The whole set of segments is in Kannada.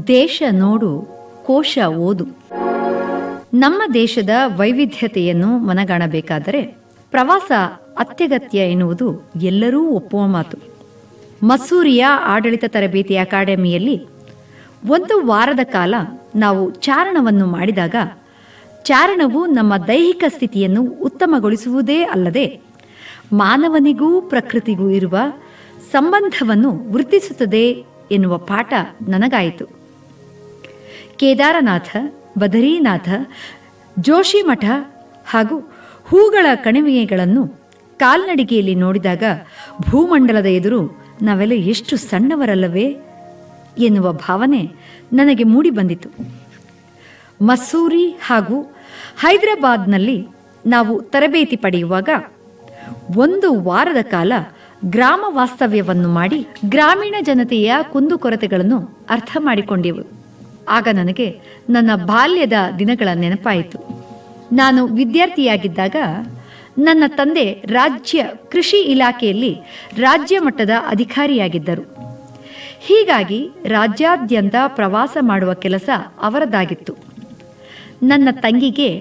ದೇಶ ನೋಡು, ಕೋಶ ಓದು. ನಮ್ಮ ದೇಶದ ವೈವಿಧ್ಯತೆಯನ್ನು ಮನಗಾಣಬೇಕಾದರೆ ಪ್ರವಾಸ ಅತ್ಯಗತ್ಯ ಎನ್ನುವುದು ಎಲ್ಲರೂ ಒಪ್ಪುವ ಮಾತು. ಮಸ್ಸೂರಿಯ ಆಡಳಿತ ತರಬೇತಿ ಅಕಾಡೆಮಿಯಲ್ಲಿ 1 ವಾರದ ಕಾಲ ನಾವು ಚಾರಣವನ್ನು ಮಾಡಿದಾಗ ಚಾರಣವು ನಮ್ಮ ದೈಹಿಕ ಸ್ಥಿತಿಯನ್ನು ಉತ್ತಮಗೊಳಿಸುವುದೇ ಅಲ್ಲದೆ ಮಾನವನಿಗೂ ಪ್ರಕೃತಿಗೂ ಇರುವ ಸಂಬಂಧವನ್ನು ವೃದ್ಧಿಸುತ್ತದೆ ಎನ್ನುವ ಪಾಠ ನನಗಾಯಿತು. ಕೇದಾರನಾಥ, ಬದರೀನಾಥ, ಜೋಶಿಮಠ ಹಾಗೂ ಹೂಗಳ ಕಣಿವೆಗಳನ್ನು ಕಾಲ್ನಡಿಗೆಯಲ್ಲಿ ನೋಡಿದಾಗ ಭೂಮಂಡಲದ ಎದುರು ನಾವೆಲ್ಲ ಎಷ್ಟು ಸಣ್ಣವರಲ್ಲವೇ ಎನ್ನುವ ಭಾವನೆ ನನಗೆ ಮೂಡಿಬಂದಿತು. ಮಸ್ಸೂರಿ ಹಾಗೂ ಹೈದರಾಬಾದ್ನಲ್ಲಿ ನಾವು ತರಬೇತಿ ಪಡೆಯುವಾಗ 1 ವಾರದ ಕಾಲ ಗ್ರಾಮ ವಾಸ್ತವ್ಯವನ್ನು ಮಾಡಿ ಗ್ರಾಮೀಣ ಜನತೆಯ ಕುಂದುಕೊರತೆಗಳನ್ನು ಅರ್ಥ ಮಾಡಿಕೊಂಡೆವು. ಆಗ ನನಗೆ ನನ್ನ ಬಾಲ್ಯದ ದಿನಗಳ ನೆನಪಾಯಿತು. ನಾನು ವಿದ್ಯಾರ್ಥಿಯಾಗಿದ್ದಾಗ ನನ್ನ ತಂದೆ ರಾಜ್ಯ ಕೃಷಿ ಇಲಾಖೆಯಲ್ಲಿ ರಾಜ್ಯ ಮಟ್ಟದ ಅಧಿಕಾರಿಯಾಗಿದ್ದರು. ಹೀಗಾಗಿ ರಾಜ್ಯಾದ್ಯಂತ ಪ್ರವಾಸ ಮಾಡುವ ಕೆಲಸ ಅವರದಾಗಿತ್ತು. ನನ್ನ ತಂಗಿಗೆ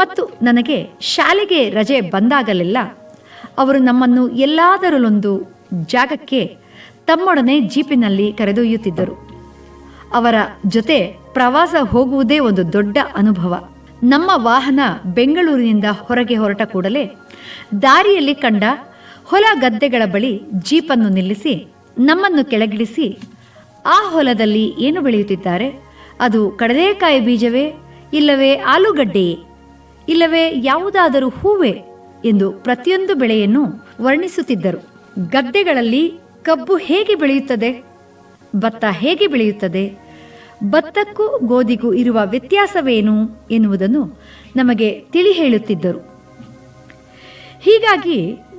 ಮತ್ತು ನನಗೆ ಶಾಲೆಗೆ ರಜೆ ಬಂದಾಗಲೆಲ್ಲ ಅವರು ನಮ್ಮನ್ನು ಎಲ್ಲಾದರಲ್ಲೊಂದು ಜಾಗಕ್ಕೆ ತಮ್ಮೊಡನೆ ಜೀಪಿನಲ್ಲಿ ಕರೆದೊಯ್ಯುತ್ತಿದ್ದರು. ಅವರ ಜೊತೆ ಪ್ರವಾಸ ಹೋಗುವುದೇ ಒಂದು ದೊಡ್ಡ ಅನುಭವ. ನಮ್ಮ ವಾಹನ ಬೆಂಗಳೂರಿನಿಂದ ಹೊರಗೆ ಹೊರಟ ಕೂಡಲೇ ದಾರಿಯಲ್ಲಿ ಕಂಡ ಹೊಲ ಗದ್ದೆಗಳ ಬಳಿ ಜೀಪನ್ನು ನಿಲ್ಲಿಸಿ ನಮ್ಮನ್ನು ಕೆಳಗಿಳಿಸಿ, ಆ ಹೊಲದಲ್ಲಿ ಏನು ಬೆಳೆಯುತ್ತಿದ್ದಾರೆ, ಅದು ಕಡಲೆಕಾಯಿ ಬೀಜವೇ, ಇಲ್ಲವೇ ಆಲೂಗಡ್ಡೆಯೇ, ಇಲ್ಲವೇ ಯಾವುದಾದರೂ ಹೂವೇ ಎಂದು ಪ್ರತಿಯೊಂದು ಬೆಳೆಯನ್ನು ವರ್ಣಿಸುತ್ತಿದ್ದರು. ಗದ್ದೆಗಳಲ್ಲಿ ಕಬ್ಬು ಹೇಗೆ ಬೆಳೆಯುತ್ತದೆ, ಭತ್ತ ಹೇಗೆ ಬೆಳೆಯುತ್ತದೆ, ಭತ್ತಕ್ಕೂ ಗೋಧಿಗೂ ಇರುವ ವ್ಯತ್ಯಾಸವೇನು ಎನ್ನುವುದನ್ನು ನಮಗೆ ತಿಳಿ ಹೇಳುತ್ತಿದ್ದರು. ಹೀಗಾಗಿ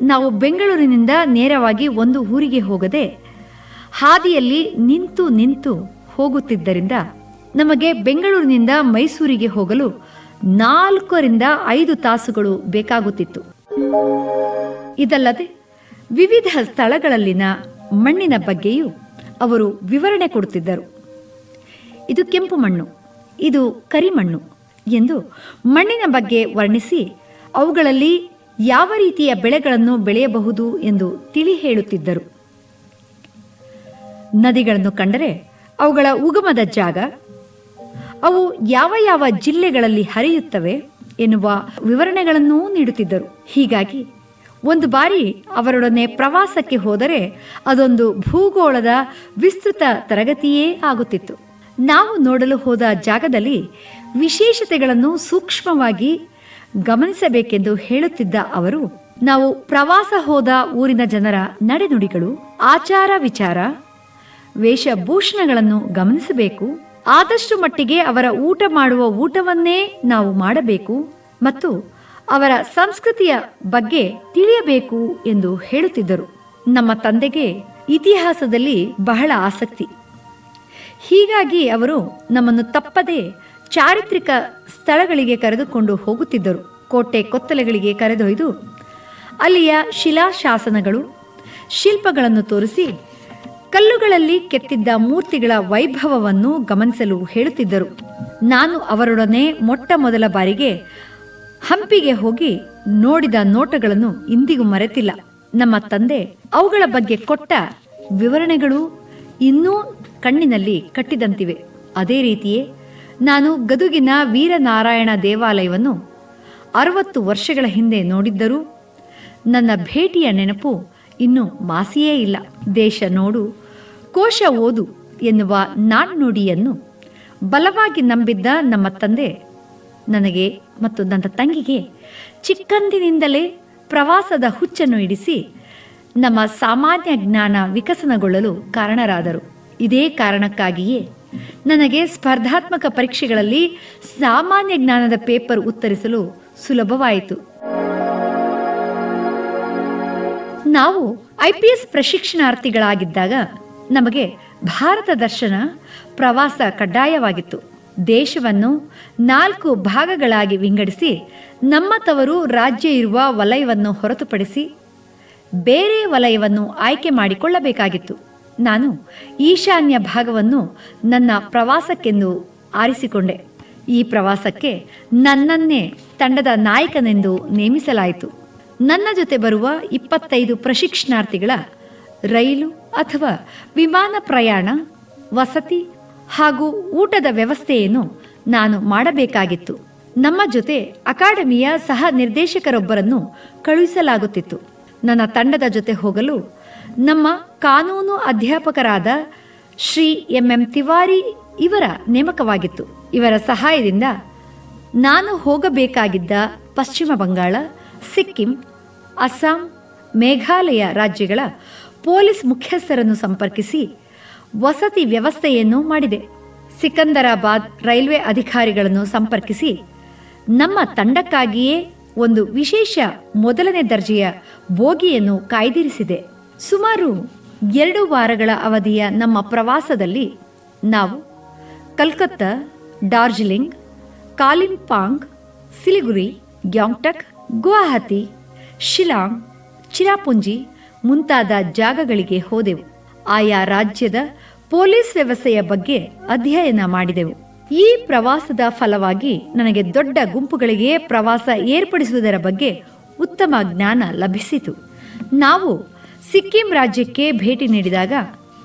ನಾವು ಬೆಂಗಳೂರಿನಿಂದ ನೇರವಾಗಿ ಒಂದು ಊರಿಗೆ ಹೋಗದೆ ಹಾದಿಯಲ್ಲಿ ನಿಂತು ನಿಂತು ಹೋಗುತ್ತಿದ್ದರಿಂದ ನಮಗೆ ಬೆಂಗಳೂರಿನಿಂದ ಮೈಸೂರಿಗೆ ಹೋಗಲು 4 ರಿಂದ 5 ತಾಸುಗಳು ಬೇಕಾಗುತ್ತಿತ್ತು. ಇದಲ್ಲದೆ ವಿವಿಧ ಸ್ಥಳಗಳಲ್ಲಿನ ಮಣ್ಣಿನ ಬಗ್ಗೆಯೂ ಅವರು ವಿವರಣೆ ಕೊಡುತ್ತಿದ್ದರು. ಇದು ಕೆಂಪು ಮಣ್ಣು, ಇದು ಕರಿಮಣ್ಣು ಎಂದು ಮಣ್ಣಿನ ಬಗ್ಗೆ ವರ್ಣಿಸಿ ಅವುಗಳಲ್ಲಿ ಯಾವ ರೀತಿಯ ಬೆಳೆಗಳನ್ನು ಬೆಳೆಯಬಹುದು ಎಂದು ತಿಳಿ ಹೇಳುತ್ತಿದ್ದರು. ನದಿಗಳನ್ನು ಕಂಡರೆ ಅವುಗಳ ಉಗಮದ ಜಾಗ, ಅವು ಯಾವ ಯಾವ ಜಿಲ್ಲೆಗಳಲ್ಲಿ ಹರಿಯುತ್ತವೆ ಎನ್ನುವ ವಿವರಣೆಗಳನ್ನೂ ನೀಡುತ್ತಿದ್ದರು. ಹೀಗಾಗಿ ಒಂದು ಬಾರಿ ಅವರೊಡನೆ ಪ್ರವಾಸಕ್ಕೆ ಹೋದರೆ ಅದೊಂದು ಭೂಗೋಳದ ವಿಸ್ತೃತ ತರಗತಿಯೇ ಆಗುತ್ತಿತ್ತು. ನಾವು ನೋಡಲು ಹೋದ ಜಾಗದಲ್ಲಿ ವಿಶೇಷತೆಗಳನ್ನು ಸೂಕ್ಷ್ಮವಾಗಿ ಗಮನಿಸಬೇಕೆಂದು ಹೇಳುತ್ತಿದ್ದ ಅವರು, ನಾವು ಪ್ರವಾಸ ಹೋದ ಊರಿನ ಜನರ ನಡೆನುಡಿಗಳು, ಆಚಾರ ವಿಚಾರ, ವೇಷಭೂಷಣಗಳನ್ನು ಗಮನಿಸಬೇಕು. ಆದಷ್ಟು ಮಟ್ಟಿಗೆ ಅವರ ಊಟ ಮಾಡುವ ಊಟವನ್ನೇ ನಾವು ಮಾಡಬೇಕು ಮತ್ತು ಅವರ ಸಂಸ್ಕೃತಿಯ ಬಗ್ಗೆ ತಿಳಿಯಬೇಕು ಎಂದು ಹೇಳುತ್ತಿದ್ದರು. ನಮ್ಮ ತಂದೆಗೆ ಇತಿಹಾಸದಲ್ಲಿ ಬಹಳ ಆಸಕ್ತಿ. ಹೀಗಾಗಿ ಅವರು ನಮ್ಮನ್ನು ತಪ್ಪದೆ ಚಾರಿತ್ರಿಕ ಸ್ಥಳಗಳಿಗೆ ಕರೆದುಕೊಂಡು ಹೋಗುತ್ತಿದ್ದರು. ಕೋಟೆ ಕೊತ್ತಲೆಗಳಿಗೆ ಕರೆದೊಯ್ದು ಅಲ್ಲಿಯ ಶಿಲಾಶಾಸನಗಳು, ಶಿಲ್ಪಗಳನ್ನು ತೋರಿಸಿ ಕಲ್ಲುಗಳಲ್ಲಿ ಕೆತ್ತಿದ್ದ ಮೂರ್ತಿಗಳ ವೈಭವವನ್ನು ಗಮನಿಸಲು ಹೇಳುತ್ತಿದ್ದರು. ನಾನು ಅವರೊಡನೆ ಮೊಟ್ಟ ಮೊದಲ ಬಾರಿಗೆ ಹಂಪಿಗೆ ಹೋಗಿ ನೋಡಿದ ನೋಟಗಳನ್ನು ಇಂದಿಗೂ ಮರೆತಿಲ್ಲ. ನಮ್ಮ ತಂದೆ ಅವುಗಳ ಬಗ್ಗೆ ಕೊಟ್ಟ ವಿವರಣೆಗಳು ಇನ್ನೂ ಕಣ್ಣಿನಲ್ಲಿ ಕಟ್ಟಿದಂತಿವೆ. ಅದೇ ರೀತಿಯೇ ನಾನು ಗದುಗಿನ ವೀರನಾರಾಯಣ ದೇವಾಲಯವನ್ನು 60 ವರ್ಷಗಳ ಹಿಂದೆ ನೋಡಿದ್ದರೂ ನನ್ನ ಭೇಟಿಯ ನೆನಪು ಇನ್ನೂ ಮಾಸಿಯೇ ಇಲ್ಲ. ದೇಶ ನೋಡು, ಕೋಶ ಓದು ಎನ್ನುವ ನಾಣ್ಣುಡಿಯನ್ನು ಬಲವಾಗಿ ನಂಬಿದ್ದ ನಮ್ಮ ತಂದೆ ನನಗೆ ಮತ್ತು ನನ್ನ ತಂಗಿಗೆ ಚಿಕ್ಕಂದಿನಿಂದಲೇ ಪ್ರವಾಸದ ಹುಚ್ಚನ್ನು ಇಡಿಸಿ ನಮ್ಮ ಸಾಮಾನ್ಯ ಜ್ಞಾನ ವಿಕಸನಗೊಳ್ಳಲು ಕಾರಣರಾದರು. ಇದೇ ಕಾರಣಕ್ಕಾಗಿಯೇ ನನಗೆ ಸ್ಪರ್ಧಾತ್ಮಕ ಪರೀಕ್ಷೆಗಳಲ್ಲಿ ಸಾಮಾನ್ಯ ಜ್ಞಾನದ ಪೇಪರ್ ಉತ್ತರಿಸಲು ಸುಲಭವಾಯಿತು. ನಾವು IPS ಪ್ರಶಿಕ್ಷಣಾರ್ಥಿಗಳಾಗಿದ್ದಾಗ ನಮಗೆ ಭಾರತ ದರ್ಶನ ಪ್ರವಾಸ ಕಡ್ಡಾಯವಾಗಿತ್ತು. ದೇಶವನ್ನು 4 ಭಾಗಗಳಾಗಿ ವಿಂಗಡಿಸಿ ನಮ್ಮ ತವರು ರಾಜ್ಯ ಇರುವ ವಲಯವನ್ನು ಹೊರತುಪಡಿಸಿ ಬೇರೆ ವಲಯವನ್ನು ಆಯ್ಕೆ ಮಾಡಿಕೊಳ್ಳಬೇಕಾಗಿತ್ತು. ನಾನು ಈಶಾನ್ಯ ಭಾಗವನ್ನು ನನ್ನ ಪ್ರವಾಸಕ್ಕೆಂದು ಆರಿಸಿಕೊಂಡೆ. ಈ ಪ್ರವಾಸಕ್ಕೆ ನನ್ನನ್ನೇ ತಂಡದ ನಾಯಕನೆಂದು ನೇಮಿಸಲಾಯಿತು. ನನ್ನ ಜೊತೆ ಬರುವ 25 ಪ್ರಶಿಕ್ಷಣಾರ್ಥಿಗಳ ರೈಲು ಅಥವಾ ವಿಮಾನ ಪ್ರಯಾಣ, ವಸತಿ ಹಾಗೂ ಊಟದ ವ್ಯವಸ್ಥೆಯನ್ನು ನಾನು ಮಾಡಬೇಕಾಗಿತ್ತು. ನಮ್ಮ ಜೊತೆ ಅಕಾಡೆಮಿಯ ಸಹ ನಿರ್ದೇಶಕರೊಬ್ಬರನ್ನು ಕಳುಹಿಸಲಾಗುತ್ತಿತ್ತು. ನನ್ನ ತಂಡದ ಜೊತೆ ಹೋಗಲು ನಮ್ಮ ಕಾನೂನು ಅಧ್ಯಾಪಕರಾದ ಶ್ರೀ ಎಂ ತಿವಾರಿ ಇವರ ನೇಮಕವಾಗಿತ್ತು. ಇವರ ಸಹಾಯದಿಂದ ನಾನು ಹೋಗಬೇಕಾಗಿದ್ದ ಪಶ್ಚಿಮ ಬಂಗಾಳ, ಸಿಕ್ಕಿಂ, ಅಸ್ಸಾಂ, ಮೇಘಾಲಯ ರಾಜ್ಯಗಳ ಪೊಲೀಸ್ ಮುಖ್ಯಸ್ಥರನ್ನು ಸಂಪರ್ಕಿಸಿ ವಸತಿ ವ್ಯವಸ್ಥೆಯನ್ನು ಮಾಡಿದೆ. ಸಿಕಂದರಾಬಾದ್ ರೈಲ್ವೆ ಅಧಿಕಾರಿಗಳನ್ನು ಸಂಪರ್ಕಿಸಿ ನಮ್ಮ ತಂಡಕ್ಕಾಗಿಯೇ ಒಂದು ವಿಶೇಷ ಮೊದಲನೇ ದರ್ಜೆಯ ಬೋಗಿಯನ್ನು ಕಾಯ್ದಿರಿಸಿದೆ. ಸುಮಾರು 2 ವಾರಗಳ ಅವಧಿಯ ನಮ್ಮ ಪ್ರವಾಸದಲ್ಲಿ ನಾವು ಕಲ್ಕತ್ತಾ, ಡಾರ್ಜಿಲಿಂಗ್, ಕಾಲಿಂಪಾಂಗ್, ಸಿಲಿಗುರಿ, ಗ್ಯಾಂಗ್ಟಕ್, ಗುವಾಹತಿ, ಶಿಲಾಂಗ್, ಚಿರಾಪುಂಜಿ ಮುಂತಾದ ಜಾಗಗಳಿಗೆ ಹೋದೆವು. ಆಯಾ ರಾಜ್ಯದ ಪೊಲೀಸ್ ವ್ಯವಸ್ಥೆಯ ಬಗ್ಗೆ ಅಧ್ಯಯನ ಮಾಡಿದೆವು. ಈ ಪ್ರವಾಸದ ಫಲವಾಗಿ ನನಗೆ ದೊಡ್ಡ ಗುಂಪುಗಳಿಗೆ ಪ್ರವಾಸ ಏರ್ಪಡಿಸುವುದರ ಬಗ್ಗೆ ಉತ್ತಮ ಜ್ಞಾನ ಲಭಿಸಿತು. ನಾವು ಸಿಕ್ಕಿಂ ರಾಜ್ಯಕ್ಕೆ ಭೇಟಿ ನೀಡಿದಾಗ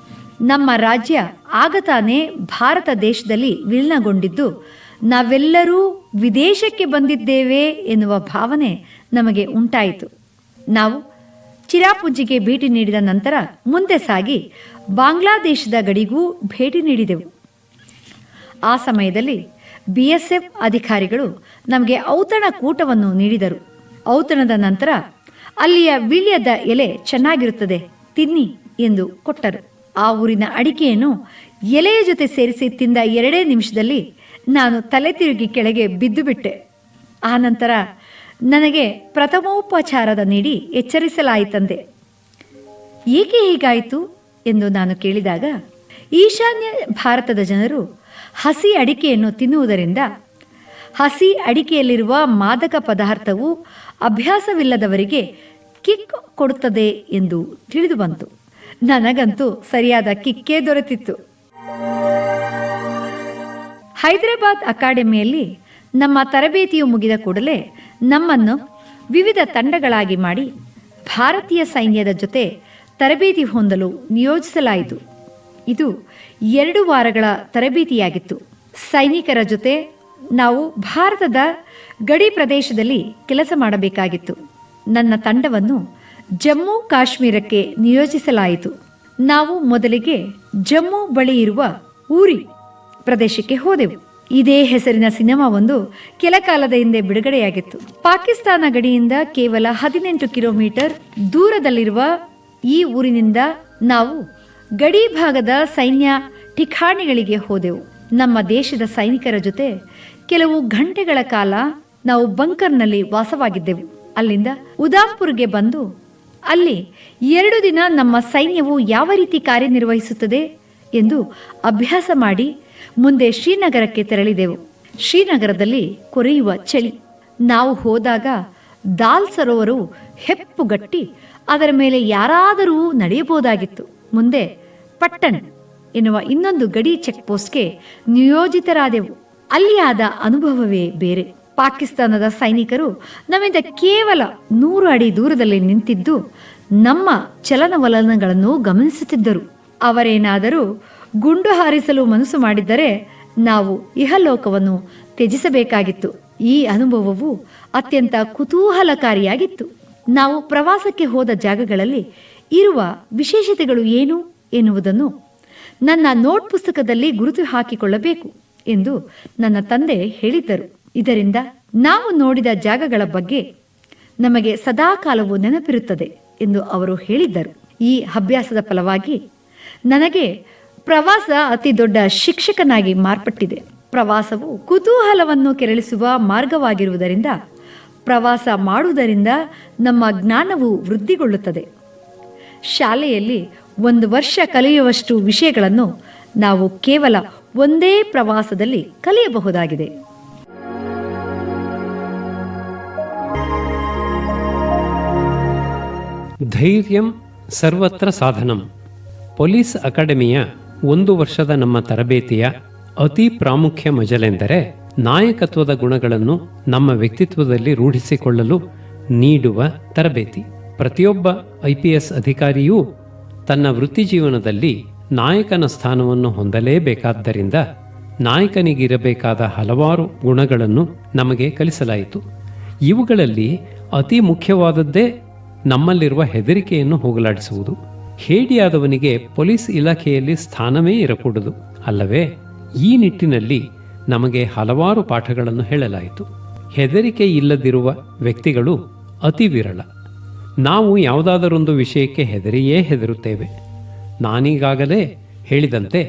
ನಮ್ಮ ರಾಜ್ಯ ಆಗತಾನೆ ಭಾರತ ದೇಶದಲ್ಲಿ ವಿಲೀನಗೊಂಡಿದ್ದು, ನಾವೆಲ್ಲರೂ ವಿದೇಶಕ್ಕೆ ಬಂದಿದ್ದೇವೆ ಎನ್ನುವ ಭಾವನೆ ನಮಗೆ ಉಂಟಾಯಿತು. ನಾವು ಚಿರಾಪುಂಜಿಗೆ ಭೇಟಿ ನೀಡಿದ ನಂತರ ಮುಂದೆ ಸಾಗಿ ಬಾಂಗ್ಲಾದೇಶದ ಗಡಿಗೂ ಭೇಟಿ ನೀಡಿದೆವು. ಆ ಸಮಯದಲ್ಲಿ BSF ಅಧಿಕಾರಿಗಳು ನಮಗೆ ಔತಣ ಕೂಟವನ್ನು ನೀಡಿದರು. ಔತಣದ ನಂತರ ಅಲ್ಲಿಯ ವೀಳ್ಯದ ಎಲೆ ಚೆನ್ನಾಗಿರುತ್ತದೆ, ತಿನ್ನಿ ಎಂದು ಕೊಟ್ಟರು. ಆ ಊರಿನ ಅಡಿಕೆಯನ್ನು ಎಲೆಯ ಜೊತೆ ಸೇರಿಸಿ ತಿಂದ 2 ನಿಮಿಷದಲ್ಲಿ ನಾನು ತಲೆ ತಿರುಗಿ ಕೆಳಗೆ ಬಿದ್ದು ಬಿಟ್ಟೆ. ಆ ನಂತರ ನನಗೆ ಪ್ರಥಮೋಪಚಾರದ ನೀಡಿ ಎಚ್ಚರಿಸಲಾಯಿತಂತೆ. ಏಕೆ ಹೀಗಾಯಿತು ಎಂದು ನಾನು ಕೇಳಿದಾಗ, ಈಶಾನ್ಯ ಭಾರತದ ಜನರು ಹಸಿ ಅಡಿಕೆಯನ್ನು ತಿನ್ನುವುದರಿಂದ ಹಸಿ ಅಡಿಕೆಯಲ್ಲಿರುವ ಮಾದಕ ಪದಾರ್ಥವು ಅಭ್ಯಾಸವಿಲ್ಲದವರಿಗೆ ಕಿಕ್ ಕೊಡುತ್ತದೆ ಎಂದು ತಿಳಿದು ಬಂತು. ನನಗಂತೂ ಸರಿಯಾದ ಕಿಕ್ಕೇ ದೊರೆತಿತ್ತು. ಹೈದರಾಬಾದ್ ಅಕಾಡೆಮಿಯಲ್ಲಿ ನಮ್ಮ ತರಬೇತಿಯು ಮುಗಿದ ಕೂಡಲೇ ನಮ್ಮನ್ನು ವಿವಿಧ ತಂಡಗಳಾಗಿ ಮಾಡಿ ಭಾರತೀಯ ಸೈನ್ಯದ ಜೊತೆ ತರಬೇತಿ ಹೊಂದಲು ನಿಯೋಜಿಸಲಾಯಿತು. ಇದು 2 ವಾರಗಳ ತರಬೇತಿಯಾಗಿತ್ತು. ಸೈನಿಕರ ಜೊತೆ ನಾವು ಭಾರತದ ಗಡಿ ಪ್ರದೇಶದಲ್ಲಿ ಕೆಲಸ ಮಾಡಬೇಕಾಗಿತ್ತು. ನನ್ನ ತಂಡವನ್ನು ಜಮ್ಮು ಕಾಶ್ಮೀರಕ್ಕೆ ನಿಯೋಜಿಸಲಾಯಿತು. ನಾವು ಮೊದಲಿಗೆ ಜಮ್ಮು ಬಳಿ ಇರುವ ಊರಿ ಪ್ರದೇಶಕ್ಕೆ ಹೋದೆವು. ಇದೇ ಹೆಸರಿನ ಸಿನಿಮಾ ಒಂದು ಕೆಲ ಕಾಲದ ಹಿಂದೆ ಬಿಡುಗಡೆಯಾಗಿತ್ತು. ಪಾಕಿಸ್ತಾನ ಗಡಿಯಿಂದ ಕೇವಲ 18 ಕಿಲೋಮೀಟರ್ ದೂರದಲ್ಲಿರುವ ಈ ಊರಿನಿಂದ ನಾವು ಗಡಿ ಭಾಗದ ಸೈನ್ಯ ಠಿಕಾಣಿಗಳಿಗೆ ಹೋದೆವು. ನಮ್ಮ ದೇಶದ ಸೈನಿಕರ ಜೊತೆ ಕೆಲವು ಗಂಟೆಗಳ ಕಾಲ ನಾವು ಬಂಕರ್ನಲ್ಲಿ ವಾಸವಾಗಿದ್ದೆವು. ಅಲ್ಲಿಂದ ಉದಾಂಪುರ್ಗೆ ಬಂದು ಅಲ್ಲಿ 2 ದಿನ ನಮ್ಮ ಸೈನ್ಯವು ಯಾವ ರೀತಿ ಕಾರ್ಯನಿರ್ವಹಿಸುತ್ತದೆ ಎಂದು ಅಭ್ಯಾಸ ಮಾಡಿ ಮುಂದೆ ಶ್ರೀನಗರಕ್ಕೆ ತೆರಳಿದೆವು. ಶ್ರೀನಗರದಲ್ಲಿ ಕೊರೆಯುವ ಚಳಿ. ನಾವು ಹೋದಾಗ ದಾಲ್ ಸರೋವರವು ಹೆಪ್ಪುಗಟ್ಟಿ ಅದರ ಮೇಲೆ ಯಾರಾದರೂ ನಡೆಯಬಹುದಾಗಿತ್ತು. ಮುಂದೆ ಪಟ್ಟಣ್ ಎನ್ನುವ ಇನ್ನೊಂದು ಗಡಿ ಚೆಕ್ ಪೋಸ್ಟ್ಗೆ ನಿಯೋಜಿತರಾದೆವು. ಅಲ್ಲಿ ಆದ ಅನುಭವವೇ ಬೇರೆ. ಪಾಕಿಸ್ತಾನದ ಸೈನಿಕರು ನಮ್ಮಿಂದ ಕೇವಲ 100 ಅಡಿ ದೂರದಲ್ಲಿ ನಿಂತಿದ್ದು ನಮ್ಮ ಚಲನವಲನಗಳನ್ನು ಗಮನಿಸುತ್ತಿದ್ದರು. ಅವರೇನಾದರೂ ಗುಂಡು ಹಾರಿಸಲು ಮನಸ್ಸು ಮಾಡಿದ್ದರೆ ನಾವು ಇಹಲೋಕವನ್ನು ತ್ಯಜಿಸಬೇಕಾಗಿತ್ತು. ಈ ಅನುಭವವು ಅತ್ಯಂತ ಕುತೂಹಲಕಾರಿಯಾಗಿತ್ತು. ನಾವು ಪ್ರವಾಸಕ್ಕೆ ಹೋದ ಜಾಗಗಳಲ್ಲಿ ಇರುವ ವಿಶೇಷತೆಗಳು ಏನು ಎನ್ನುವುದನ್ನು ನನ್ನ ನೋಟ್ ಪುಸ್ತಕದಲ್ಲಿ ಗುರುತು ಹಾಕಿಕೊಳ್ಳಬೇಕು ಎಂದು ನನ್ನ ತಂದೆ ಹೇಳಿದ್ದರು. ಇದರಿಂದ ನಾವು ನೋಡಿದ ಜಾಗಗಳ ಬಗ್ಗೆ ನಮಗೆ ಸದಾಕಾಲವೂ ನೆನಪಿರುತ್ತದೆ ಎಂದು ಅವರು ಹೇಳಿದ್ದರು. ಈ ಅಭ್ಯಾಸದ ಫಲವಾಗಿ ನನಗೆ ಪ್ರವಾಸ ಅತಿ ದೊಡ್ಡ ಶಿಕ್ಷಕನಾಗಿ ಮಾರ್ಪಟ್ಟಿದೆ. ಪ್ರವಾಸವು ಕುತೂಹಲವನ್ನು ಕೆರಳಿಸುವ ಮಾರ್ಗವಾಗಿರುವುದರಿಂದ ಪ್ರವಾಸ ಮಾಡುವುದರಿಂದ ನಮ್ಮ ಜ್ಞಾನವು ವೃದ್ಧಿಗೊಳ್ಳುತ್ತದೆ. ಶಾಲೆಯಲ್ಲಿ 1 ವರ್ಷ ಕಲಿಯುವಷ್ಟು ವಿಷಯಗಳನ್ನು ನಾವು ಕೇವಲ ಒಂದೇ ಪ್ರವಾಸದಲ್ಲಿ ಕಲಿಯಬಹುದಾಗಿದೆ. ಧೈರ್ಯಂ ಸರ್ವತ್ರ ಸಾಧನಂ. ಪೊಲೀಸ್ ಅಕಾಡೆಮಿಯ 1 ವರ್ಷದ ನಮ್ಮ ತರಬೇತಿಯ ಅತಿ ಪ್ರಾಮುಖ್ಯ ಮಜಲೆಂದರೆ ನಾಯಕತ್ವದ ಗುಣಗಳನ್ನು ನಮ್ಮ ವ್ಯಕ್ತಿತ್ವದಲ್ಲಿ ರೂಢಿಸಿಕೊಳ್ಳಲು ನೀಡುವ ತರಬೇತಿ. ಪ್ರತಿಯೊಬ್ಬ IPS ಅಧಿಕಾರಿಯೂ ತನ್ನ ವೃತ್ತಿ ಜೀವನದಲ್ಲಿ ನಾಯಕನ ಸ್ಥಾನವನ್ನು ಹೊಂದಲೇಬೇಕಾದ್ದರಿಂದ ನಾಯಕನಿಗಿರಬೇಕಾದ ಹಲವಾರು ಗುಣಗಳನ್ನು ನಮಗೆ ಕಲಿಸಲಾಯಿತು. ಇವುಗಳಲ್ಲಿ ಅತಿ ಮುಖ್ಯವಾದದ್ದೇ ನಮ್ಮಲ್ಲಿರುವ ಹೆದರಿಕೆಯನ್ನು ಹೋಗಲಾಡಿಸುವುದು. ಹೇಡಿಯಾದವನಿಗೆ ಪೊಲೀಸ್ ಇಲಾಖೆಯಲ್ಲಿ ಸ್ಥಾನವೇ ಇರಕೂಡದು ಅಲ್ಲವೇ? ಈ ನಿಟ್ಟಿನಲ್ಲಿ ನಮಗೆ ಹಲವಾರು ಪಾಠಗಳನ್ನು ಹೇಳಲಾಯಿತು. ಹೆದರಿಕೆ ಇಲ್ಲದಿರುವ ವ್ಯಕ್ತಿಗಳು ಅತಿ ವಿರಳ. ನಾವು ಯಾವುದಾದರೊಂದು ವಿಷಯಕ್ಕೆ ಹೆದರುತ್ತೇವೆ. ನಾನೀಗಾಗಲೇ ಹೇಳಿದಂತೆ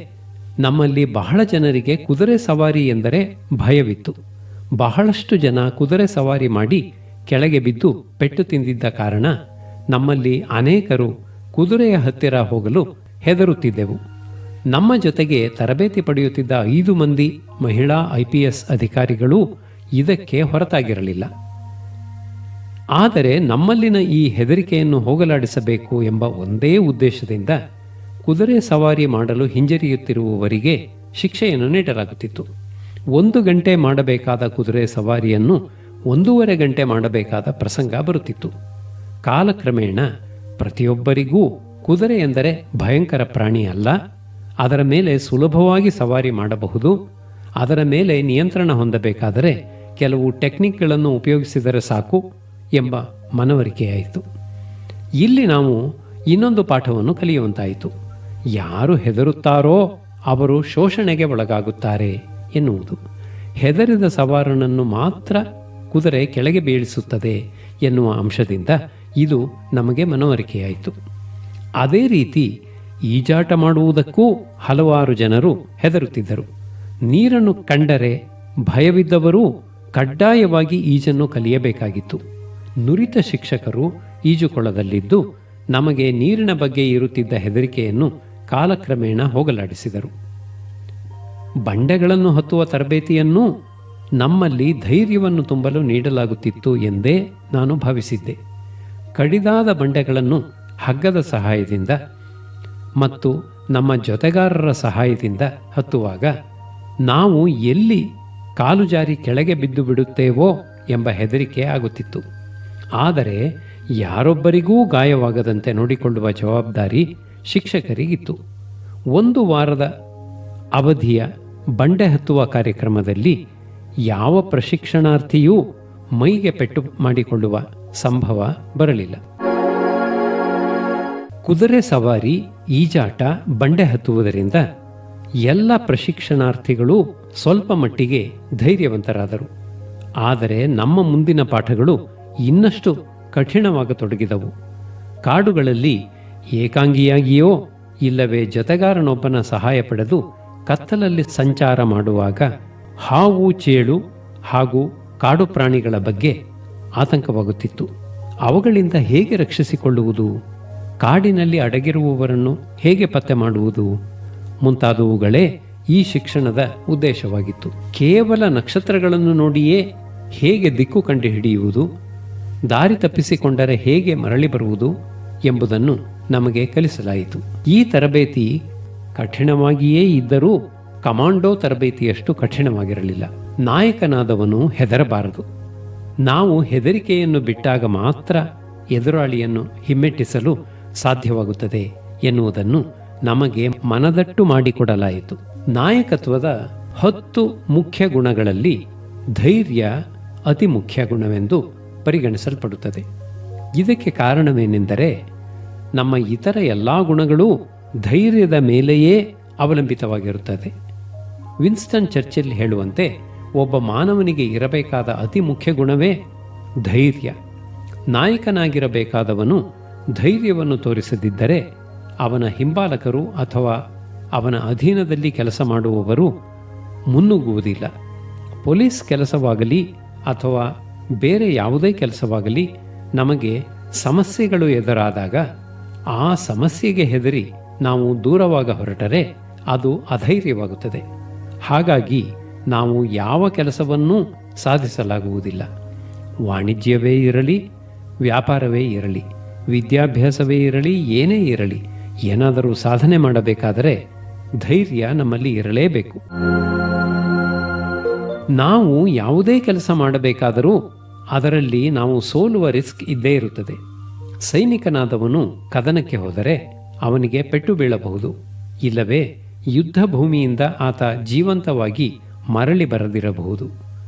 ನಮ್ಮಲ್ಲಿ ಬಹಳ ಜನರಿಗೆ ಕುದುರೆ ಸವಾರಿ ಎಂದರೆ ಭಯವಿತ್ತು. ಬಹಳಷ್ಟು ಜನ ಕುದುರೆ ಸವಾರಿ ಮಾಡಿ ಕೆಳಗೆ ಬಿದ್ದು ಪೆಟ್ಟು ತಿಂದಿದ್ದ ಕಾರಣ ನಮ್ಮಲ್ಲಿ ಅನೇಕರು ಕುದುರೆಯ ಹತ್ತಿರ ಹೋಗಲು ಹೆದರುತ್ತಿದ್ದೆವು. ನಮ್ಮ ಜೊತೆಗೆ ತರಬೇತಿ ಪಡೆಯುತ್ತಿದ್ದ 5 ಮಂದಿ ಮಹಿಳಾ IPS ಅಧಿಕಾರಿಗಳೂ ಇದಕ್ಕೆ ಹೊರತಾಗಿರಲಿಲ್ಲ. ಆದರೆ ನಮ್ಮಲ್ಲಿನ ಈ ಹೆದರಿಕೆಯನ್ನು ಹೋಗಲಾಡಿಸಬೇಕು ಎಂಬ ಒಂದೇ ಉದ್ದೇಶದಿಂದ ಕುದುರೆ ಸವಾರಿ ಮಾಡಲು ಹಿಂಜರಿಯುತ್ತಿರುವವರಿಗೆ ಶಿಕ್ಷೆಯನ್ನು ನೀಡಲಾಗುತ್ತಿತ್ತು. 1 ಗಂಟೆ ಮಾಡಬೇಕಾದ ಕುದುರೆ ಸವಾರಿಯನ್ನು 1.5 ಗಂಟೆ ಮಾಡಬೇಕಾದ ಪ್ರಸಂಗ ಬರುತ್ತಿತ್ತು. ಕಾಲಕ್ರಮೇಣ ಪ್ರತಿಯೊಬ್ಬರಿಗೂ ಕುದುರೆ ಎಂದರೆ ಭಯಂಕರ ಪ್ರಾಣಿ ಅಲ್ಲ, ಅದರ ಮೇಲೆ ಸುಲಭವಾಗಿ ಸವಾರಿ ಮಾಡಬಹುದು, ಅದರ ಮೇಲೆ ನಿಯಂತ್ರಣ ಹೊಂದಬೇಕಾದರೆ ಕೆಲವು ಟೆಕ್ನಿಕ್ಗಳನ್ನು ಉಪಯೋಗಿಸಿದರೆ ಸಾಕು ಎಂಬ ಮನವರಿಕೆಯಾಯಿತು. ಇಲ್ಲಿ ನಾವು ಇನ್ನೊಂದು ಪಾಠವನ್ನು ಕಲಿಯುವಂತಾಯಿತು. ಯಾರು ಹೆದರುತ್ತಾರೋ ಅವರು ಶೋಷಣೆಗೆ ಒಳಗಾಗುತ್ತಾರೆ ಎನ್ನುವುದು. ಹೆದರಿದ ಸವಾರನನ್ನು ಮಾತ್ರ ಕುದುರೆ ಕೆಳಗೆ ಬೀಳಿಸುತ್ತದೆ ಎನ್ನುವ ಅಂಶದಿಂದ ಇದು ನಮಗೆ ಮನವರಿಕೆಯಾಯಿತು. ಅದೇ ರೀತಿ ಈಜಾಟ ಮಾಡುವುದಕ್ಕೂ ಹಲವಾರು ಜನರು ಹೆದರುತ್ತಿದ್ದರು. ನೀರನ್ನು ಕಂಡರೆ ಭಯವಿದ್ದವರೂ ಕಡ್ಡಾಯವಾಗಿ ಈಜನ್ನು ಕಲಿಯಬೇಕಾಗಿತ್ತು. ನುರಿತ ಶಿಕ್ಷಕರು ಈಜುಕೊಳದಲ್ಲಿದ್ದು ನಮಗೆ ನೀರಿನ ಬಗ್ಗೆ ಇರುತ್ತಿದ್ದ ಹೆದರಿಕೆಯನ್ನು ಕಾಲಕ್ರಮೇಣ ಹೋಗಲಾಡಿಸಿದರು. ಬಂಡೆಗಳನ್ನು ಹತ್ತುವ ತರಬೇತಿಯನ್ನೂ ನಮ್ಮಲ್ಲಿ ಧೈರ್ಯವನ್ನು ತುಂಬಲು ನೀಡಲಾಗುತ್ತಿತ್ತು ಎಂದೇ ನಾನು ಭಾವಿಸಿದ್ದೆ. ಕಡಿದಾದ ಬಂಡೆಗಳನ್ನು ಹಗ್ಗದ ಸಹಾಯದಿಂದ ಮತ್ತು ನಮ್ಮ ಜೊತೆಗಾರರ ಸಹಾಯದಿಂದ ಹತ್ತುವಾಗ ನಾವು ಎಲ್ಲಿ ಕಾಲು ಜಾರಿ ಕೆಳಗೆ ಬಿದ್ದು ಬಿಡುತ್ತೇವೋ ಎಂಬ ಹೆದರಿಕೆ ಆಗುತ್ತಿತ್ತು. ಆದರೆ ಯಾರೊಬ್ಬರಿಗೂ ಗಾಯವಾಗದಂತೆ ನೋಡಿಕೊಳ್ಳುವ ಜವಾಬ್ದಾರಿ ಶಿಕ್ಷಕರಿಗಿತ್ತು. 1 ವಾರದ ಅವಧಿಯ ಬಂಡೆ ಹತ್ತುವ ಕಾರ್ಯಕ್ರಮದಲ್ಲಿ ಯಾವ ಪ್ರಶಿಕ್ಷಣಾರ್ಥಿಯೂ ಮೈಗೆ ಪೆಟ್ಟು ಮಾಡಿಕೊಳ್ಳುವ ಸಂಭವ ಬರಲಿಲ್ಲ. ಕುದುರೆ ಸವಾರಿ, ಈಜಾಟ, ಬಂಡೆ ಹತ್ತುವುದರಿಂದ ಎಲ್ಲ ಪ್ರಶಿಕ್ಷಣಾರ್ಥಿಗಳು ಸ್ವಲ್ಪ ಮಟ್ಟಿಗೆ ಧೈರ್ಯವಂತರಾದರು. ಆದರೆ ನಮ್ಮ ಮುಂದಿನ ಪಾಠಗಳು ಇನ್ನಷ್ಟು ಕಠಿಣವಾಗತೊಡಗಿದವು. ಕಾಡುಗಳಲ್ಲಿ ಏಕಾಂಗಿಯಾಗಿಯೋ ಇಲ್ಲವೇ ಜೊತೆಗಾರನೊಬ್ಬನ ಸಹಾಯ ಪಡೆದು ಕತ್ತಲಲ್ಲಿ ಸಂಚಾರ ಮಾಡುವಾಗ ಹಾವು, ಚೇಳು ಹಾಗೂ ಕಾಡು ಪ್ರಾಣಿಗಳ ಬಗ್ಗೆ ಆತಂಕವಾಗುತ್ತಿತ್ತು. ಅವುಗಳಿಂದ ಹೇಗೆ ರಕ್ಷಿಸಿಕೊಳ್ಳುವುದು, ಕಾಡಿನಲ್ಲಿ ಅಡಗಿರುವವರನ್ನು ಹೇಗೆ ಪತ್ತೆ ಮಾಡುವುದು ಮುಂತಾದವುಗಳೇ ಈ ಶಿಕ್ಷಣದ ಉದ್ದೇಶವಾಗಿತ್ತು. ಕೇವಲ ನಕ್ಷತ್ರಗಳನ್ನು ನೋಡಿಯೇ ಹೇಗೆ ದಿಕ್ಕು ಕಂಡುಹಿಡಿಯುವುದು, ದಾರಿ ತಪ್ಪಿಸಿಕೊಂಡರೆ ಹೇಗೆ ಮರಳಿ ಬರುವುದು ಎಂಬುದನ್ನು ನಮಗೆ ಕಲಿಸಲಾಯಿತು. ಈ ತರಬೇತಿ ಕಠಿಣವಾಗಿಯೇ ಇದ್ದರೂ ಕಮಾಂಡೋ ತರಬೇತಿಯಷ್ಟು ಕಠಿಣವಾಗಿರಲಿಲ್ಲ. ನಾಯಕನಾದವನು ಹೆದರಬಾರದು. ನಾವು ಹೆದರಿಕೆಯನ್ನು ಬಿಟ್ಟಾಗ ಮಾತ್ರ ಎದುರಾಳಿಯನ್ನು ಹಿಮ್ಮೆಟ್ಟಿಸಲು ಸಾಧ್ಯವಾಗುತ್ತದೆ ಎನ್ನುವುದನ್ನು ನಮಗೆ ಮನದಟ್ಟು ಮಾಡಿಕೊಡಲಾಯಿತು. ನಾಯಕತ್ವದ 10 ಮುಖ್ಯ ಗುಣಗಳಲ್ಲಿ ಧೈರ್ಯ ಅತಿ ಮುಖ್ಯ ಗುಣವೆಂದು ಪರಿಗಣಿಸಲ್ಪಡುತ್ತದೆ. ಇದಕ್ಕೆ ಕಾರಣವೇನೆಂದರೆ ನಮ್ಮ ಇತರ ಎಲ್ಲ ಗುಣಗಳೂ ಧೈರ್ಯದ ಮೇಲೆಯೇ ಅವಲಂಬಿತವಾಗಿರುತ್ತದೆ. ವಿನ್ಸ್ಟನ್ ಚರ್ಚಿಲ್ ಹೇಳುವಂತೆ ಒಬ್ಬ ಮಾನವನಿಗೆ ಇರಬೇಕಾದ ಅತಿ ಮುಖ್ಯ ಗುಣವೇ ಧೈರ್ಯ. ನಾಯಕನಾಗಿರಬೇಕಾದವನು ಧೈರ್ಯವನ್ನು ತೋರಿಸದಿದ್ದರೆ ಅವನ ಹಿಂಬಾಲಕರು ಅಥವಾ ಅವನ ಅಧೀನದಲ್ಲಿ ಕೆಲಸ ಮಾಡುವವರು ಮುನ್ನುಗ್ಗುವುದಿಲ್ಲ. ಪೊಲೀಸ್ ಕೆಲಸವಾಗಲಿ ಅಥವಾ ಬೇರೆ ಯಾವುದೇ ಕೆಲಸವಾಗಲಿ ನಮಗೆ ಸಮಸ್ಯೆಗಳು ಎದುರಾದಾಗ ಆ ಸಮಸ್ಯೆಗೆ ಹೆದರಿ ನಾವು ದೂರವಾಗ ಹೊರಟರೆ ಅದು ಅಧೈರ್ಯವಾಗುತ್ತದೆ. ಹಾಗಾಗಿ ನಾವು ಯಾವ ಕೆಲಸವನ್ನೂ ಸಾಧಿಸಲಾಗುವುದಿಲ್ಲ. ವಾಣಿಜ್ಯವೇ ಇರಲಿ, ವ್ಯಾಪಾರವೇ ಇರಲಿ, ವಿದ್ಯಾಭ್ಯಾಸವೇ ಇರಲಿ, ಏನೇ ಇರಲಿ, ಏನಾದರೂ ಸಾಧನೆ ಮಾಡಬೇಕಾದರೆ ಧೈರ್ಯ ನಮ್ಮಲ್ಲಿ ಇರಲೇಬೇಕು. ನಾವು ಯಾವುದೇ ಕೆಲಸ ಮಾಡಬೇಕಾದರೂ ಅದರಲ್ಲಿ ನಾವು ಸೋಲುವ ರಿಸ್ಕ್ ಇದ್ದೇ ಇರುತ್ತದೆ. ಸೈನಿಕನಾದವನು ಕದನಕ್ಕೆ ಹೋದರೆ ಅವನಿಗೆ ಪೆಟ್ಟು ಬೀಳಬಹುದು, ಇಲ್ಲವೇ ಯುದ್ಧ ಭೂಮಿಯಿಂದ ಆತ ಜೀವಂತವಾಗಿ ಮರಳಿ ಬರದಿರಬಹುದು.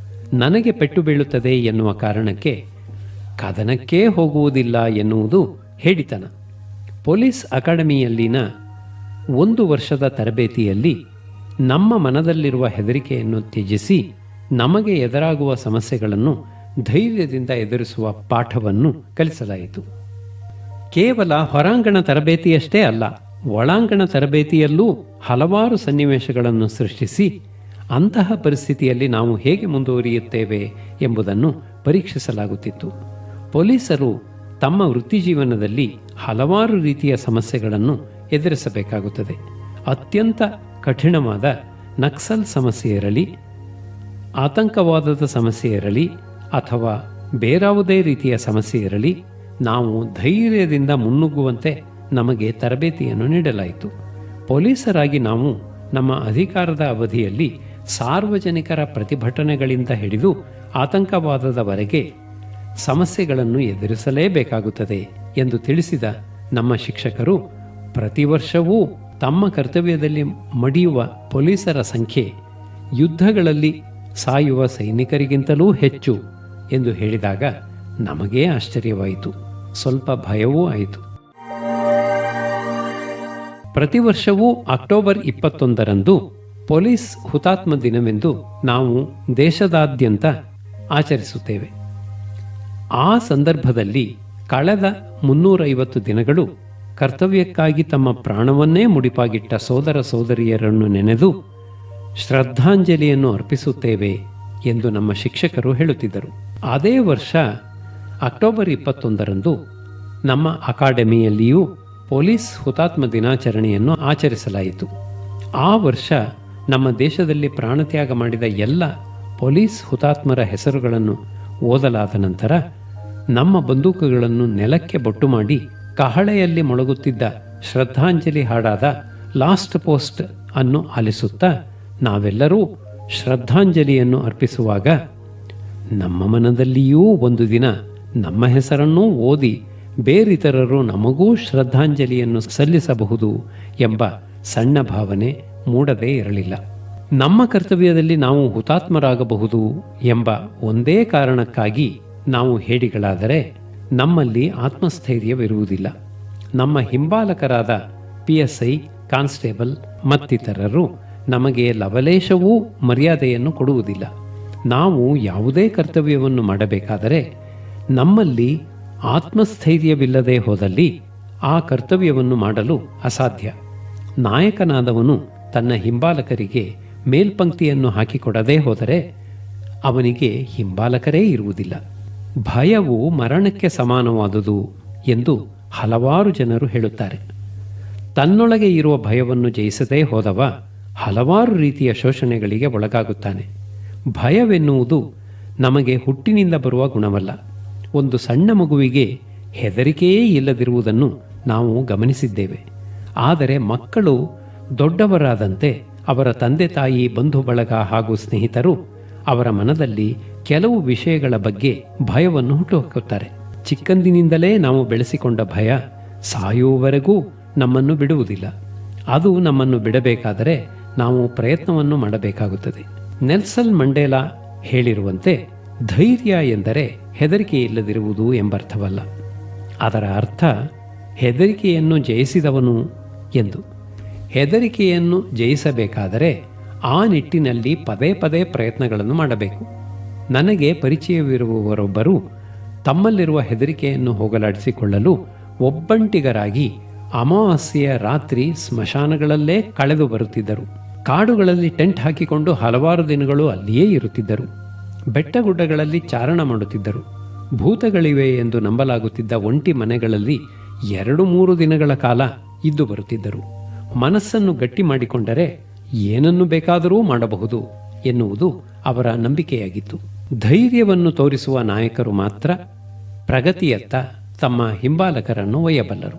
ನನಗೆ ಪೆಟ್ಟು ಬೀಳುತ್ತದೆ ಎನ್ನುವ ಕಾರಣಕ್ಕೆ ಕದನಕ್ಕೇ ಹೋಗುವುದಿಲ್ಲ ಎನ್ನುವುದು ಹೇಡಿತನ. ಪೊಲೀಸ್ ಅಕಾಡೆಮಿಯಲ್ಲಿನ 1 ವರ್ಷದ ತರಬೇತಿಯಲ್ಲಿ ನಮ್ಮ ಮನದಲ್ಲಿರುವ ಹೆದರಿಕೆಯನ್ನು ತ್ಯಜಿಸಿ ನಮಗೆ ಎದುರಾಗುವ ಸಮಸ್ಯೆಗಳನ್ನು ಧೈರ್ಯದಿಂದ ಎದುರಿಸುವ ಪಾಠವನ್ನು ಕಲಿಸಲಾಯಿತು. ಕೇವಲ ಹೊರಾಂಗಣ ತರಬೇತಿಯಷ್ಟೇ ಅಲ್ಲ, ಒಳಾಂಗಣ ತರಬೇತಿಯಲ್ಲೂ ಹಲವಾರು ಸನ್ನಿವೇಶಗಳನ್ನು ಸೃಷ್ಟಿಸಿ ಅಂತಹ ಪರಿಸ್ಥಿತಿಯಲ್ಲಿ ನಾವು ಹೇಗೆ ಮುಂದುವರಿಯುತ್ತೇವೆ ಎಂಬುದನ್ನು ಪರೀಕ್ಷಿಸಲಾಗುತ್ತಿತ್ತು. ಪೊಲೀಸರು ತಮ್ಮ ವೃತ್ತಿಜೀವನದಲ್ಲಿ ಹಲವಾರು ರೀತಿಯ ಸಮಸ್ಯೆಗಳನ್ನು ಎದುರಿಸಬೇಕಾಗುತ್ತದೆ. ಅತ್ಯಂತ ಕಠಿಣವಾದ ನಕ್ಸಲ್ ಸಮಸ್ಯೆ ಇರಲಿ, ಆತಂಕವಾದದ ಸಮಸ್ಯೆ ಇರಲಿ, ಅಥವಾ ಬೇರಾವುದೇ ರೀತಿಯ ಸಮಸ್ಯೆ ಇರಲಿ, ನಾವು ಧೈರ್ಯದಿಂದ ಮುನ್ನುಗ್ಗುವಂತೆ ನಮಗೆ ತರಬೇತಿಯನ್ನು ನೀಡಲಾಯಿತು. ಪೊಲೀಸರಾಗಿ ನಾವು ನಮ್ಮ ಅಧಿಕಾರದ ಅವಧಿಯಲ್ಲಿ ಸಾರ್ವಜನಿಕರ ಪ್ರತಿಭಟನೆಗಳಿಂದ ಹಿಡಿದು ಆತಂಕವಾದದವರೆಗೆ ಸಮಸ್ಯೆಗಳನ್ನು ಎದುರಿಸಲೇಬೇಕಾಗುತ್ತದೆ ಎಂದು ತಿಳಿಸಿದ ನಮ್ಮ ಶಿಕ್ಷಕರು ಪ್ರತಿ ವರ್ಷವೂ ತಮ್ಮ ಕರ್ತವ್ಯದಲ್ಲಿ ಮಡಿಯುವ ಪೊಲೀಸರ ಸಂಖ್ಯೆ ಯುದ್ಧಗಳಲ್ಲಿ ಸಾಯುವ ಸೈನಿಕರಿಗಿಂತಲೂ ಹೆಚ್ಚು ಎಂದು ಹೇಳಿದಾಗ ನಮಗೇ ಆಶ್ಚರ್ಯವಾಯಿತು, ಸ್ವಲ್ಪ ಭಯವೂ ಆಯಿತು. ಪ್ರತಿ ವರ್ಷವೂ ಅಕ್ಟೋಬರ್ 21ರಂದು ಪೊಲೀಸ್ ಹುತಾತ್ಮ ದಿನವೆಂದು ನಾವು ದೇಶದಾದ್ಯಂತ ಆಚರಿಸುತ್ತೇವೆ. ಆ ಸಂದರ್ಭದಲ್ಲಿ ಕಳೆದ 350 ದಿನಗಳು ಕರ್ತವ್ಯಕ್ಕಾಗಿ ತಮ್ಮ ಪ್ರಾಣವನ್ನೇ ಮುಡಿಪಾಗಿಟ್ಟ ಸೋದರ ಸೋದರಿಯರನ್ನು ನೆನೆದು ಶ್ರದ್ಧಾಂಜಲಿಯನ್ನು ಅರ್ಪಿಸುತ್ತೇವೆ ಎಂದು ನಮ್ಮ ಶಿಕ್ಷಕರು ಹೇಳುತ್ತಿದ್ದರು. ಅದೇ ವರ್ಷ ಅಕ್ಟೋಬರ್ 21ರಂದು ನಮ್ಮ ಅಕಾಡೆಮಿಯಲ್ಲಿಯೂ ಪೊಲೀಸ್ ಹುತಾತ್ಮ ದಿನಾಚರಣೆಯನ್ನು ಆಚರಿಸಲಾಯಿತು. ಆ ವರ್ಷ ನಮ್ಮ ದೇಶದಲ್ಲಿ ಪ್ರಾಣತ್ಯಾಗ ಮಾಡಿದ ಎಲ್ಲ ಪೊಲೀಸ್ ಹುತಾತ್ಮರ ಹೆಸರುಗಳನ್ನು ಓದಲಾದ ನಂತರ ನಮ್ಮ ಬಂದೂಕುಗಳನ್ನು ನೆಲಕ್ಕೆ ಬೊಟ್ಟು ಮಾಡಿ ಕಹಳೆಯಲ್ಲಿ ಮೊಳಗುತ್ತಿದ್ದ ಶ್ರದ್ಧಾಂಜಲಿ ಹಾಡಾದ ಲಾಸ್ಟ್ ಪೋಸ್ಟ್ ಅನ್ನು ಆಲಿಸುತ್ತಾ ನಾವೆಲ್ಲರೂ ಶ್ರದ್ಧಾಂಜಲಿಯನ್ನು ಅರ್ಪಿಸುವಾಗ ನಮ್ಮ ಮನದಲ್ಲಿಯೂ ಒಂದು ದಿನ ನಮ್ಮ ಹೆಸರನ್ನೂ ಓದಿ ಬೇರಿತರರು ನಮಗೂ ಶ್ರದ್ಧಾಂಜಲಿಯನ್ನು ಸಲ್ಲಿಸಬಹುದು ಎಂಬ ಸಣ್ಣ ಭಾವನೆ ಮೂಡದೇ ಇರಲಿಲ್ಲ. ನಮ್ಮ ಕರ್ತವ್ಯದಲ್ಲಿ ನಾವು ಹುತಾತ್ಮರಾಗಬಹುದು ಎಂಬ ಒಂದೇ ಕಾರಣಕ್ಕಾಗಿ ನಾವು ಹೇಡಿಗಳಾದರೆ ನಮ್ಮಲ್ಲಿ ಆತ್ಮಸ್ಥೈರ್ಯವಿರುವುದಿಲ್ಲ. ನಮ್ಮ ಹಿಂಬಾಲಕರಾದ PSI, ಕಾನ್ಸ್ಟೇಬಲ್ ಮತ್ತಿತರರು ನಮಗೆ ಲವಲೇಶವೂ ಮರ್ಯಾದೆಯನ್ನು ಕೊಡುವುದಿಲ್ಲ. ನಾವು ಯಾವುದೇ ಕರ್ತವ್ಯವನ್ನು ಮಾಡಬೇಕಾದರೆ ನಮ್ಮಲ್ಲಿ ಆತ್ಮಸ್ಥೈರ್ಯವಿಲ್ಲದೆ ಹೋದಲ್ಲಿ ಆ ಕರ್ತವ್ಯವನ್ನು ಮಾಡಲು ಅಸಾಧ್ಯ. ನಾಯಕನಾದವನು ತನ್ನ ಹಿಂಬಾಲಕರಿಗೆ ಮೇಲ್ಪಂಕ್ತಿಯನ್ನು ಹಾಕಿಕೊಡದೇ ಹೋದರೆ ಅವನಿಗೆ ಹಿಂಬಾಲಕರೇ ಇರುವುದಿಲ್ಲ. ಭಯವು ಮರಣಕ್ಕೆ ಸಮಾನವಾದುದು ಎಂದು ಹಲವಾರು ಜನರು ಹೇಳುತ್ತಾರೆ. ತನ್ನೊಳಗೆ ಇರುವ ಭಯವನ್ನು ಜಯಿಸದೇ ಹೋದವ ಹಲವಾರು ರೀತಿಯ ಶೋಷಣೆಗಳಿಗೆ ಒಳಗಾಗುತ್ತಾನೆ. ಭಯವೆನ್ನುವುದು ನಮಗೆ ಹುಟ್ಟಿನಿಂದ ಬರುವ ಗುಣವಲ್ಲ. ಒಂದು ಸಣ್ಣ ಮಗುವಿಗೆ ಹೆದರಿಕೆಯೇ ಇಲ್ಲದಿರುವುದನ್ನು ನಾವು ಗಮನಿಸಿದ್ದೇವೆ. ಆದರೆ ಮಕ್ಕಳು ದೊಡ್ಡವರಾದಂತೆ ಅವರ ತಂದೆ ತಾಯಿ, ಬಂಧು ಬಳಗ ಹಾಗೂ ಸ್ನೇಹಿತರು ಅವರ ಮನದಲ್ಲಿ ಕೆಲವು ವಿಷಯಗಳ ಬಗ್ಗೆ ಭಯವನ್ನು ಹುಟ್ಟುಹಾಕುತ್ತಾರೆ. ಚಿಕ್ಕಂದಿನಿಂದಲೇ ನಾವು ಬೆಳೆಸಿಕೊಂಡ ಭಯ ಸಾಯುವವರೆಗೂ ನಮ್ಮನ್ನು ಬಿಡುವುದಿಲ್ಲ. ಅದು ನಮ್ಮನ್ನು ಬಿಡಬೇಕಾದರೆ ನಾವು ಪ್ರಯತ್ನವನ್ನು ಮಾಡಬೇಕಾಗುತ್ತದೆ. ನೆಲ್ಸನ್ ಮಂಡೇಲಾ ಹೇಳಿರುವಂತೆ ಧೈರ್ಯ ಎಂದರೆ ಹೆದರಿಕೆ ಇಲ್ಲದಿರುವುದು ಎಂಬರ್ಥವಲ್ಲ. ಅದರ ಅರ್ಥ ಹೆದರಿಕೆಯನ್ನು ಜಯಿಸಿದವನು ಎಂದು. ಹೆದರಿಕೆಯನ್ನು ಜಯಿಸಬೇಕಾದರೆ ಆ ನಿಟ್ಟಿನಲ್ಲಿ ಪದೇ ಪದೇ ಪ್ರಯತ್ನಗಳನ್ನು ಮಾಡಬೇಕು. ನನಗೆ ಪರಿಚಯವಿರುವವರೊಬ್ಬರು ತಮ್ಮಲ್ಲಿರುವ ಹೆದರಿಕೆಯನ್ನು ಹೋಗಲಾಡಿಸಿಕೊಳ್ಳಲು ಒಬ್ಬಂಟಿಗರಾಗಿ ಅಮಾವಾಸ್ಯೆಯ ರಾತ್ರಿ ಸ್ಮಶಾನಗಳಲ್ಲೇ ಕಳೆದು ಬರುತ್ತಿದ್ದರು. ಕಾಡುಗಳಲ್ಲಿ ಟೆಂಟ್ ಹಾಕಿಕೊಂಡು ಹಲವಾರು ದಿನಗಳು ಅಲ್ಲಿಯೇ ಇರುತ್ತಿದ್ದರು. ಬೆಟ್ಟಗುಡ್ಡಗಳಲ್ಲಿ ಚಾರಣ ಮಾಡುತ್ತಿದ್ದರು. ಭೂತಗಳಿವೆ ಎಂದು ನಂಬಲಾಗುತ್ತಿದ್ದ ಒಂಟಿ ಮನೆಗಳಲ್ಲಿ 2-3 ದಿನಗಳ ಕಾಲ ಇದ್ದು ಬರುತ್ತಿದ್ದರು. ಮನಸ್ಸನ್ನು ಗಟ್ಟಿ ಮಾಡಿಕೊಂಡರೆ ಏನನ್ನು ಬೇಕಾದರೂ ಮಾಡಬಹುದು ಎನ್ನುವುದು ಅವರ ನಂಬಿಕೆಯಾಗಿತ್ತು. ಧೈರ್ಯವನ್ನು ತೋರಿಸುವ ನಾಯಕರು ಮಾತ್ರ ಪ್ರಗತಿಯತ್ತ ತಮ್ಮ ಹಿಂಬಾಲಕರನ್ನು ಒಯ್ಯಬಲ್ಲರು.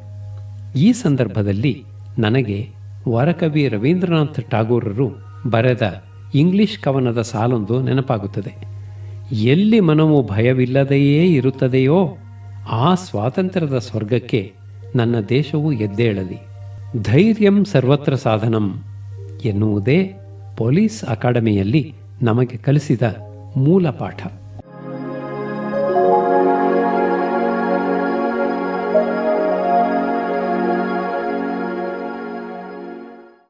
ಈ ಸಂದರ್ಭದಲ್ಲಿ ನನಗೆ ವರಕವಿ ರವೀಂದ್ರನಾಥ್ ಠಾಗೂರರು ಬರೆದ ಇಂಗ್ಲಿಷ್ ಕವನದ ಸಾಲೊಂದು ನೆನಪಾಗುತ್ತದೆ. ಎಲ್ಲಿ ಮನವು ಭಯವಿಲ್ಲದೆಯೇ ಇರುತ್ತದೆಯೋ ಆ ಸ್ವಾತಂತ್ರ್ಯದ ಸ್ವರ್ಗಕ್ಕೆ ನನ್ನ ದೇಶವು ಎದ್ದೇಳಲಿ. ಧೈರ್ಯಂ ಸರ್ವತ್ರ ಸಾಧನಂ ಎನ್ನುವುದೇ ಪೊಲೀಸ್ ಅಕಾಡೆಮಿಯಲ್ಲಿ ನಮಗೆ ಕಲಿಸಿದ ಮೂಲ ಪಾಠ.